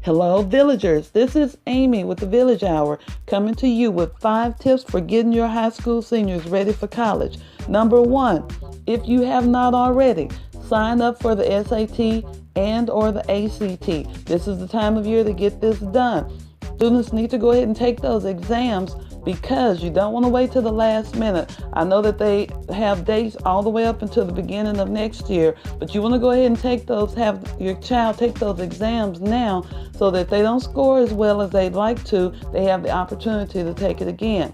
Hello, villagers. This is Amy with the Village Hour, coming to you with 5 tips for getting your high school seniors ready for college. Number 1, if you have not already, sign up for the SAT and or the ACT. This is the time of year to get this done. Students need to go ahead and take those exams because you don't want to wait till the last minute. I know that they have dates all the way up until the beginning of next year, but you want to go ahead and have your child take those exams now so that they don't score as well as they'd like to. They have the opportunity to take it again.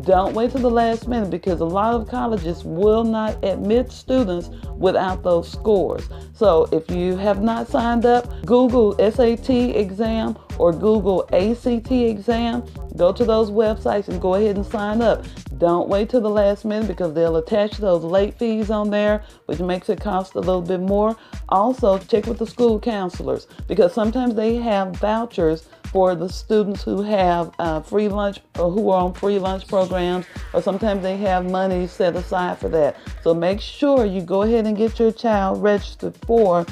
Don't wait till the last minute because a lot of colleges will not admit students without those scores. So if you have not signed up, Google SAT exam or Google ACT exam. Go to those websites and go ahead and sign up. Don't wait till the last minute because they'll attach those late fees on there, which makes it cost a little bit more. Also, check with the school counselors because sometimes they have vouchers for the students who have free lunch or who are on free lunch programs, or sometimes they have money set aside for that. So make sure you go ahead and get your child registered for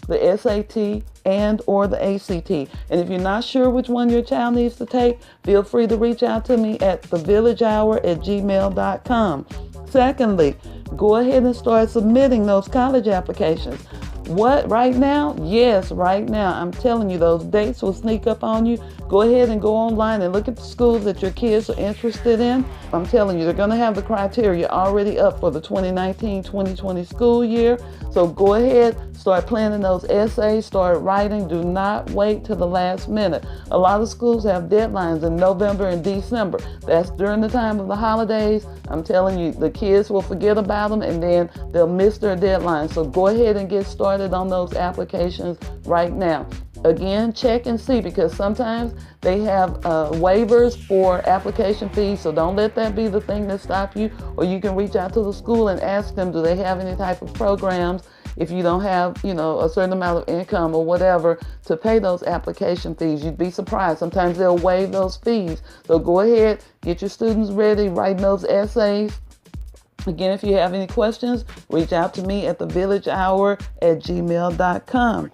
the SAT and or the ACT. And if you're not sure which one your child needs to take, feel free to reach out to me at thevillagehour@gmail.com. Secondly, go ahead and start submitting those college applications. What, right now? Yes, right now. I'm telling you, those dates will sneak up on you. Go ahead and go online and look at the schools that your kids are interested in. I'm telling you, they're going to have the criteria already up for the 2019-2020 school year. So go ahead, start planning those essays, start writing. Do not wait till the last minute. A lot of schools have deadlines in November and December. That's during the time of the holidays. I'm telling you, the kids will forget about them and then they'll miss their deadline. So go ahead and get started on those applications right now. Again, check and see because sometimes they have waivers for application fees, so don't let that be the thing that stops you. Or you can reach out to the school and ask them, do they have any type of programs if you don't have, a certain amount of income or whatever to pay those application fees. You'd be surprised. Sometimes they'll waive those fees. So go ahead, get your students ready, writing those essays. Again, if you have any questions, reach out to me at thevillagehour@gmail.com.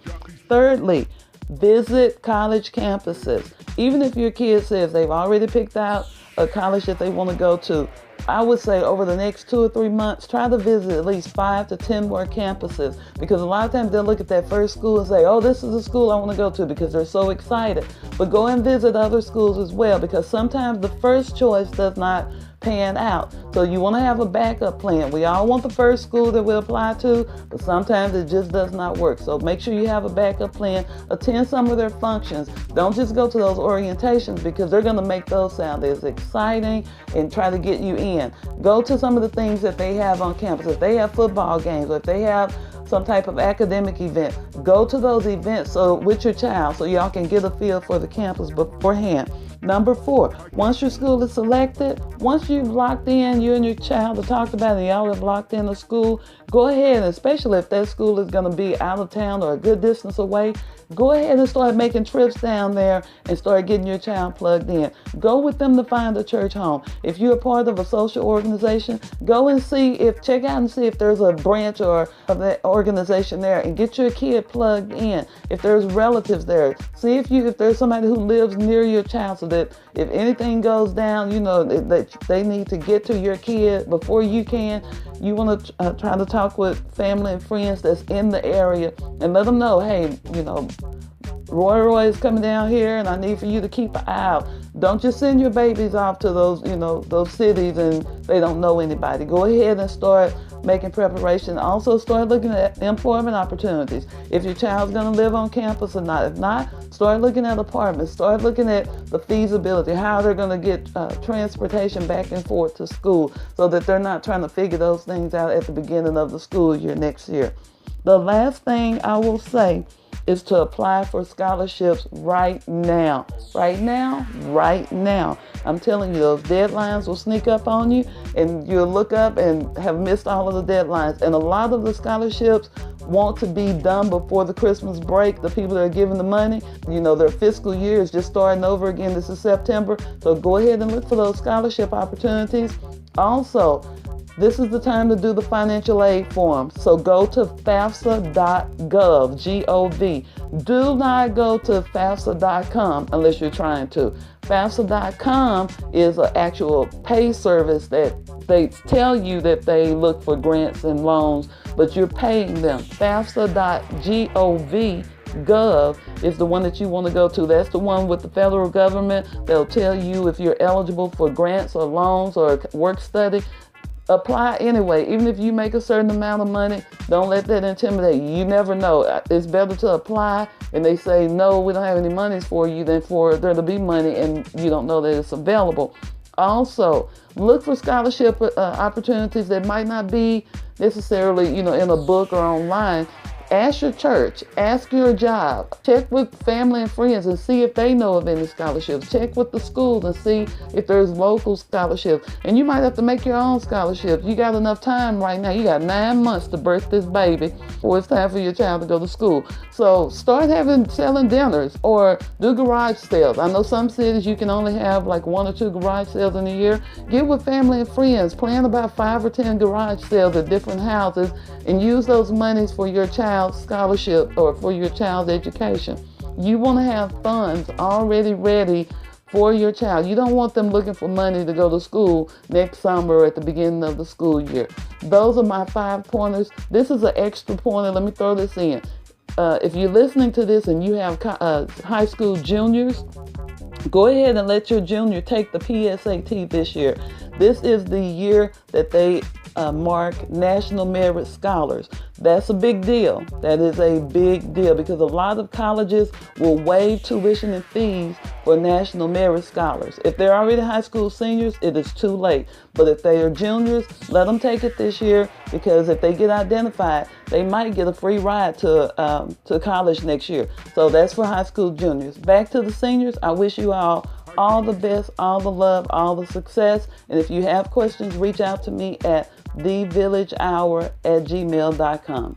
Thirdly, visit college campuses. Even if your kid says they've already picked out a college that they want to go to, I would say over the next 2 or 3 months, try to visit at least 5 to 10 more campuses because a lot of times they'll look at that first school and say, oh, this is the school I want to go to because they're so excited. But go and visit other schools as well because sometimes the first choice does not pan out. So you want to have a backup plan. We all want the first school that we apply to, but sometimes it just does not work. So make sure you have a backup plan. Attend some of their functions. Don't just go to those orientations because they're going to make those sound as exciting and try to get you in. Go to some of the things that they have on campus. If they have football games or if they have some type of academic event, go to those events with your child so y'all can get a feel for the campus beforehand. Number 4, once your school is selected, once you've locked in, you and your child have talked about it and y'all have locked in a school, go ahead, especially if that school is going to be out of town or a good distance away, go ahead and start making trips down there and start getting your child plugged in. Go with them to find a church home. If you're a part of a social organization, go and check out and see if there's a branch of that organization there and get your kid plugged in. If there's relatives there, see if there's somebody who lives near your child so that if anything goes down, that they need to get to your kid before you can. You want to try to talk with family and friends that's in the area and let them know, hey, Roy is coming down here and I need for you to keep an eye out. Don't just send your babies off to those cities and they don't know anybody. Go ahead and start making preparation. Also start looking at employment opportunities. If your child's going to live on campus or not. If not, start looking at apartments. Start looking at the feasibility, how they're going to get transportation back and forth to school so that they're not trying to figure those things out at the beginning of the school year next year. The last thing I will say is to apply for scholarships right now. Right now. I'm telling you, those deadlines will sneak up on you and you'll look up and have missed all of the deadlines. And a lot of the scholarships want to be done before the Christmas break. The people that are giving the money, their fiscal year is just starting over again. This is September. So go ahead and look for those scholarship opportunities. Also, this is the time to do the financial aid form. So go to FAFSA.gov, G-O-V. Do not go to FAFSA.com unless you're trying to. FAFSA.com is an actual pay service that they tell you that they look for grants and loans, but you're paying them. FAFSA.gov is the one that you want to go to. That's the one with the federal government. They'll tell you if you're eligible for grants or loans or work study. Apply anyway. Even if you make a certain amount of money, don't let that intimidate you. You never know. It's better to apply and they say, no, we don't have any monies for you, than for there to be money and you don't know that it's available. Also, look for scholarship opportunities that might not be necessarily, in a book or online. Ask your church, ask your job, check with family and friends and see if they know of any scholarships. Check with the schools and see if there's local scholarships. And you might have to make your own scholarships. You got enough time right now. You got 9 months to birth this baby before it's time for your child to go to school. So start selling dinners or do garage sales. I know some cities you can only have like 1 or 2 garage sales in a year. Get with family and friends. Plan about 5 or 10 garage sales at different houses and use those monies for your child's scholarship or for your child's education. You want to have funds already ready for your child. You don't want them looking for money to go to school next summer or at the beginning of the school year. Those are my 5 pointers. This is an extra pointer. Let me throw this in. If you're listening to this and you have high school juniors, go ahead and let your junior take the PSAT this year. This is the year that they mark National Merit Scholars. That's a big deal. That is a big deal because a lot of colleges will waive tuition and fees for National Merit Scholars. If they're already high school seniors, it is too late. But if they are juniors, let them take it this year because if they get identified, they might get a free ride to college next year. So that's for high school juniors. Back to the seniors, I wish you all the best, all the love, all the success. And if you have questions, reach out to me at thevillagehour@gmail.com.